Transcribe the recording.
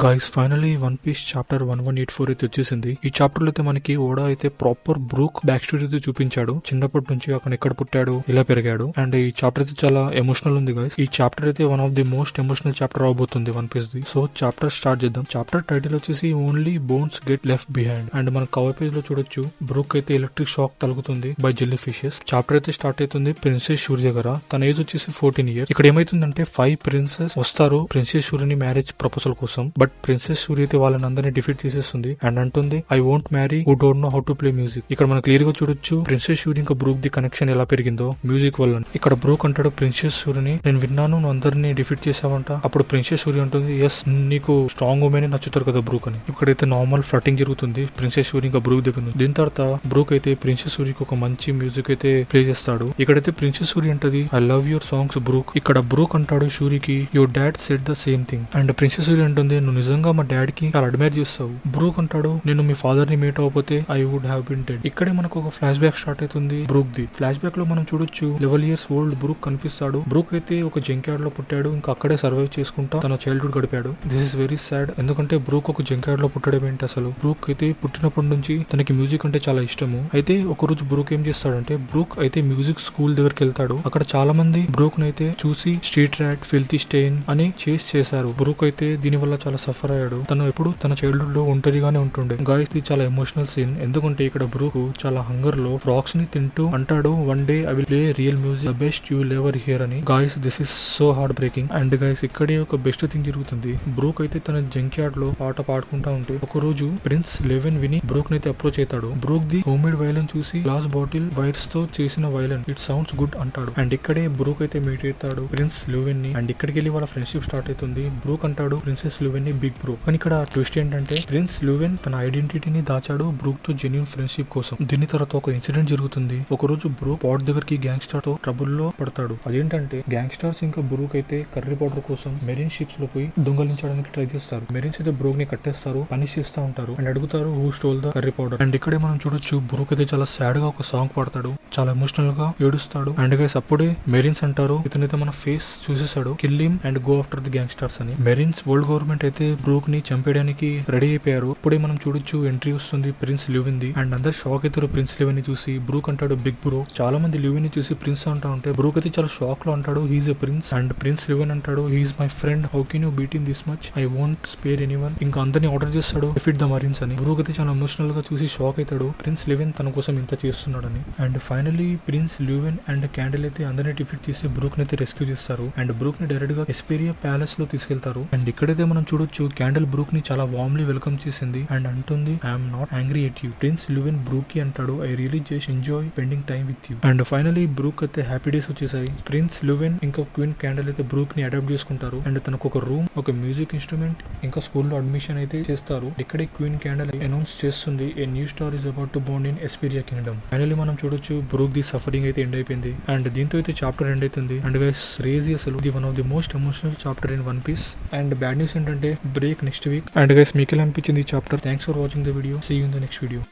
Guys finally One Piece chapter 1184 అయితే వచ్చేసింది. ఈ చాప్టర్ లో అయితే మనకి ఓడా అయితే ప్రాపర్ బ్రూక్ బ్యాక్ స్టోరీ అయితే చూపించాడు. చిన్నప్పటి నుంచి అక్కడ ఎక్కడ పుట్టాడు, ఇలా పెరిగాడు. అండ్ ఈ చాప్టర్ అయితే చాలా ఎమోషనల్ ఉంది గైస్. ఈ చాప్టర్ అయితే one of the most emotional chapter అవబోతుంది వన్ పీస్ ది. సో చాప్టర్ స్టార్ట్ చేద్దాం. చాప్టర్ టైటిల్ వచ్చేసి only bones get left behind. And మన కవర్ పేజ్ లో చూడొచ్చు బ్రూక్ అయితే ఎలక్ట్రిక్ షాక్ తలుగుతుంది బై జెల్లీ ఫిషెస్. చాప్టర్ అయితే స్టార్ట్ అవుతుంది ప్రిన్సెస్ షూరి దగ్గర. తన ఏజ్ వచ్చేసి 14 years. ఇక్కడ ఏమైతుందంటే 5 ప్రిన్సెస్ వస్తారు ప్రిన్సెస్ షూరిని మ్యారేజ్ ప్రపోజల్ కోసం. బట్ ప్రిన్సెస్ షూరి అయితే వాళ్ళని అందరినీ డిఫీట్ చేసేస్తుంది అండ్ అంటుంది I won't marry who don't know how to play music. ఇక్కడ మనం క్లియర్ గా చూడొచ్చు ప్రిన్సెస్ షూరి ఇంకా బ్రూక్ ది కనెక్షన్ ఎలా పెరిగిందో మ్యూజిక్ వల్ల. ఇక్కడ బ్రూక్ అంటాడు ప్రిన్సెస్ షూరిని, నేను విన్నాను నువ్వు అందరినీ డిఫీట్ చేసావంట. అప్పుడు ప్రిన్సెస్ షూరి అంటుంది ఎస్, నీకు స్ట్రాంగ్ ఉమెన్ నచ్చుతారు కదా బ్రూక్ అని. ఇక్కడైతే నార్మల్ ఫ్లటింగ్ జరుగుతుంది ప్రిన్సెస్ షూరి ఇంకా బ్రూక్ దగ్గర. దీని తర్వాత బ్రూక్ అయితే ప్రిన్సెస్ షూరికి ఒక మంచి మ్యూజిక్ అయితే ప్లే చేస్తాడు. ఇక్కడైతే ప్రిన్సెస్ షూరి అంటది I love your songs Brook. ఇక్కడ బ్రూక్ అంటాడు షూరికి your dad said the same thing. And princess Shuri అంటుంది నువ్వు నిజంగా మా డాడ్ కి చాలా అడ్మైర్ చేస్తావు. బ్రూక్ అంటాడు నేను మీ ఫాదర్ ని మీట్ అవ్వకపోతే I would have been dead. ఇక్కడే మనకు ఒక ఫ్లాష్ బ్యాక్ స్టార్ట్ అవుతుంది బ్రూక్ ది. ఫ్లాష్ బ్యాక్ లో మనం చూడొచ్చు 11 years old బ్రూక్ కనిపిస్తాడు. బ్రూక్ అయితే ఒక జంక్యార్డ్ లో పుట్టాడు, ఇంకా అక్కడే సర్వైవ్ చేసుకుంటా తన చైల్డ్హుడ్ గడిపాడు. This is very sad. ఎందుకంటే బ్రూక్ ఒక జంక్యార్డ్ లో పుట్టడం ఏంటి అసలు. బ్రూక్ అయితే పుట్టినప్పటి నుంచి తనకి మ్యూజిక్ అంటే చాలా ఇష్టము. అయితే ఒక రోజు బ్రూక్ ఏం చేస్తాడంటే బ్రూక్ అయితే మ్యూజిక్ స్కూల్ దగ్గరికి వెళ్తాడు. అక్కడ చాలా మంది బ్రూక్ నైతే చూసి స్ట్రీట్ ర్యాట్ ఫిల్తీ స్టెయిన్ అని చేశారు. బ్రూక్ అయితే దీని వల్ల చాలా సఫర్ అయ్యాడు. తను ఎప్పుడు తన చైల్డ్హుడ్ లో ఒంటరిగానే ఉంటుండే. గాయస్ ఇది చాలా ఎమోషనల్ సీన్. ఎందుకంటే ఇక్కడ బ్రూక్ చాలా హంగర్ లో ఫ్రాక్స్ ని తింటూ అంటాడు one day I will play real music the best you will ever hear అని. Guys this is so heartbreaking. And guys ఇక్కడే ఒక బెస్ట్ థింగ్ జరుగుతుంది. బ్రూక్ అయితే తన జంక్యార్డ్ లో పాట పాడుకుంటా ఉంటే ఒక రోజు ప్రిన్స్ 11 విని బ్రూక్ నైతే అప్రోచ్ అవుతాడు. బ్రూక్ ది హోమ్ మేడ్ వైలన్ చూసి గ్లాస్ బాటిల్ వైర్స్ తో చేసిన వైలన్ ఇట్ సౌండ్స్ గుడ్ అంటాడు. అండ్ ఇక్కడే బ్రూక్ అయితే మీట్ అవుతాడు ప్రిన్స్ 11 ని. అండ్ ఇక్కడికి వెళ్ళి వాళ్ళ ఫ్రెండ్షిప్ స్టార్ట్ అవుతుంది. బ్రూక్ అంటాడు ప్రిన్సెస్ 11 ని బిగ్ బ్రో. కానీ ఇక్కడ ట్విస్ట్ ఏంటంటే ప్రిన్స్ 11 తన ఐడెంటిటీని దాచాడు బ్రూక్ తో జెన్యూన్ ఫ్రెండ్షిప్ కోసం. దీని తర్వాత ఒక ఇన్సిడెంట్ జరుగుతుంది. ఒక రోజు బ్రూక్ పాట్ దగ్గరికి గ్యాంగ్స్టర్ తో ట్రబుల్ లో పడతాడు. అదేంటంటే గ్యాంగ్స్టర్స్ ఇంకా బ్రూక్ అయితే కర్రీ పౌడర్ కోసం మెరీన్ షిప్స్ లో పోయి దొంగలించడానికి ట్రై చేస్తారు. మెరీన్స్ అయితే బ్రూక్ ని కట్టేస్తారు, పనిష్ చేస్తూ ఉంటారు అండ్ అడుగుతారు who stole the curry powder. And ఇక్కడే మనం చూడొచ్చు బ్రూక్ అయితే చాలా సాడ్ గా ఒక సాంగ్ పాడతాడు, చాలా ఎమోషనల్ గా ఏడుస్తాడు. అండ్ గైస్ అప్పుడే మెరీన్స్ అంటారు ఇతనైతే మన ఫేస్ చూసేసాడు, kill him and go after the gangsters అని. మెరీన్స్ వరల్డ్ గవర్నమెంట్ అయితే బ్రూక్ ని చంపేయడానికి రెడీ అయిపోయారు. ఇప్పుడే మనం చూడొచ్చు ఎంట్రీ వస్తుంది ప్రిన్స్ 11 ది. అండ్ అందరు షాక్ అవుతారు ప్రిన్స్ 11 ని చూసి. బ్రూక్ అంటాడు బిగ్ బ్రో. చాలా మంది 11 ని చూసి ప్రిన్స్ అంటా ఉంటే బ్రూక్ అయితే చాలా షాక్ లో అంటాడు he's a prince. And Prince 11 అంటాడు he's my friend, how can you beat in this much, I won't spare anyone. ఇంకా అందరినీ ఆర్డర్ చేస్తాడు డిఫీట్ ద మరీన్స్ అని. బ్రూక్ అయితే చాలా ఎమోషనల్ గా చూసి షాక్ అవుతాడు ప్రిన్స్ 11 తన కోసం ఇంత చేస్తున్నాడని. And finally prince 11 and candle అయితే అందరినీ డిఫీట్ చేసి బ్రూక్ నైతే రెస్క్యూ చేస్తారు. అండ్ బ్రూక్ ని డైరెక్ట్ గా ఎస్పీరియా ప్యాలెస్ లో తీసుకెళ్తారు. అండ్ ఇక్కడైతే మనం చూడొచ్చు క్యాండిల్ బ్రూక్ ని చాలా వార్మ్లీ వెల్కమ్ చేసింది అండ్ అంటుంది I'm not angry at you. Prince 11 Brook కి అంటాడు I really just enjoy spending time with you. And finally Brook అయితే హ్యాపీ డేస్ వచ్చేసాయి. ప్రిన్స్ 11 ఇంకా క్వీన్ క్యాండిల్ అయితే బ్రూక్ ని అడాప్ట్ చేసుకుంటారు. అండ్ తనకు ఒక రూమ్, ఒక మ్యూజిక్ ఇన్స్ట్రుమెంట్ ఇంకా స్కూల్లో అడ్మిషన్ అయితే చేస్తారు. ఇక్కడే క్వీన్ క్యాండిల్ అనౌన్స్ చేస్తుంది a new star is about to born in Esperia kingdom. Finally మనం చూడొచ్చు బ్రూక్ ది సఫరింగ్ అయితే ఎండ్ అయిపోయింది. అండ్ దీంతో అయితే చాప్టర్ ఎండ్ అవుతుంది. అండ్ గైస్ క్రేజీ అసలు ఇది one of the most emotional chapter in One Piece. And bad news ఏంటంటే break next week. And guys మీకు ఎలా అనిపించింది ఈ chapter? Thanks for watching the video. See you in the next video.